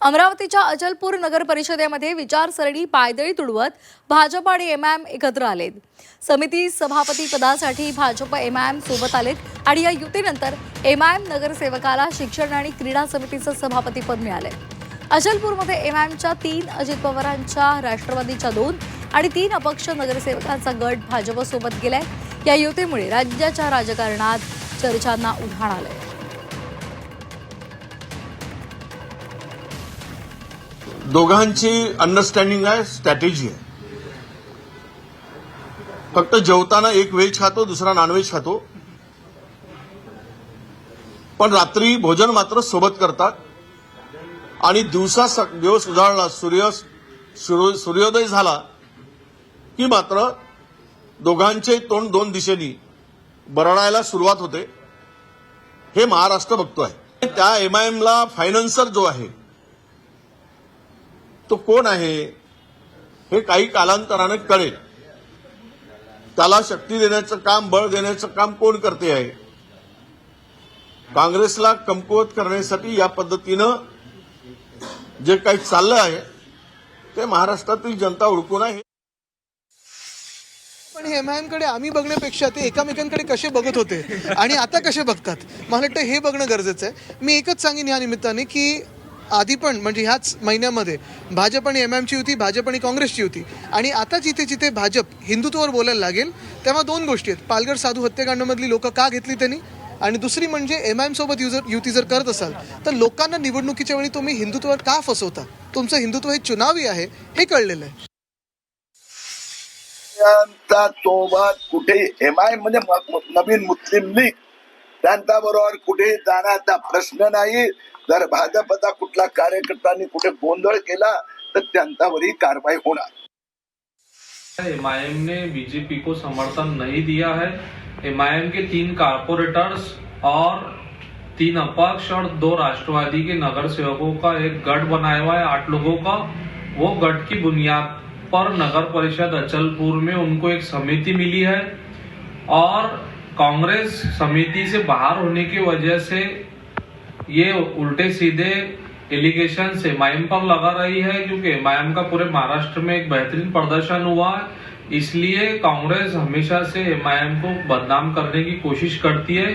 अमरावतीच्या अचलपूर नगर परिषदेमध्ये विचारसरणी पायदळी तुडवत भाजप आणि एमआयएम एकत्र आलेत। समिती सभापती पदासाठी भाजप एमआयएम सोबत आलेत आणि या युतीनंतर एमआयएम नगरसेवकाला शिक्षण आणि क्रीडा समितीचं सभापती पद मिळाले। अचलपूरमध्ये एमआयएमच्या 3, अजित पवारांच्या राष्ट्रवादीच्या 2 आणि 3 अपक्ष नगरसेवकांचा गट भाजपसोबत गेलाय। या युतीमुळे राज्याच्या राजकारणात चर्चांना उधाण आलंय। दोघांची अंडरस्टँडिंग आहे, स्ट्रॅटेजी आहे। फक्त जेवताना एक व्हेज खातो, दुसरा नॉनव्हेज खातो, पण रात्री भोजन मात्र सोबत करतात आणि दिवस उजाळला, सूर्योदय झाला की मात्र दोघांचे तोंड दोन दिशेनी बरळायला सुरुवात होते। हे महाराष्ट्र बघतोय। त्या एमआयएमला फायनान्सर जो आहे तो कोण आहे हे काही कालांतराने कळेल। त्याला शक्ती देण्याचं काम, बळ देण्याचं काम कोण करते आहे। काँग्रेसला कमकुवत करण्यासाठी या पद्धतीनं जे काही चाललं आहे ते महाराष्ट्रातील जनता ओळखून आहे। पण हे एमआयएमकडे आम्ही बघण्यापेक्षा ते एकमेकांकडे कसे बघत होते आणि आता कसे बघतात, मला वाटतं हे बघणं गरजेचं आहे। मी एकच सांगेन या निमित्ताने की आधी पण म्हणजे ह्याच महिन्यामध्ये भाजप आणि एमआयएमची युती, भाजप आणि काँग्रेसची युती, आणि आता जिथे जिथे भाजप हिंदुत्वावर बोलायला लागेल तेव्हा दोन गोष्टी आहेत। पालघर साधू हत्याकांडामधली लोक का घेतली त्यांनी, आणि दुसरी म्हणजे एमआयएम सोबत युती जर करत असाल तर लोकांना निवडणुकीच्या वेळी तुम्ही हिंदुत्वावर का फसवता, तुमचं हिंदुत्व हे चुनावी आहे हे कळलेलं आहे। सोबत कुठे एमआयएम म्हणजे नवीन मुस्लिम लीग त्यांच्याबरोबर कुठे जाण्याचा प्रश्न नाही। जर भाजपचा कुठला कार्यकर्त्यांनी कुठे गोंधळ केला तर त्यांच्यावरही कारवाई होणार। एमआईएम ने बीजेपी को समर्थन नहीं दिया है। एमआईएम के 3 कारपोरेटर्स और 3 अपक्ष और 2 राष्ट्रवादी के नगर सेवकों का एक गठ बनाया हुआ है 8 लोगों का। वो गठ की बुनियाद पर नगर परिषद अचलपुर में उनको एक समिति मिली है और कांग्रेस समिति से बाहर होने की वजह से ये उल्टे सीधे एलिगेशन एमआईएम पर लगा रही है, क्योंकि एमआईएम का पूरे महाराष्ट्र में एक बेहतरीन प्रदर्शन हुआ है। इसलिए कांग्रेस हमेशा से एमआईएम को बदनाम करने की कोशिश करती है।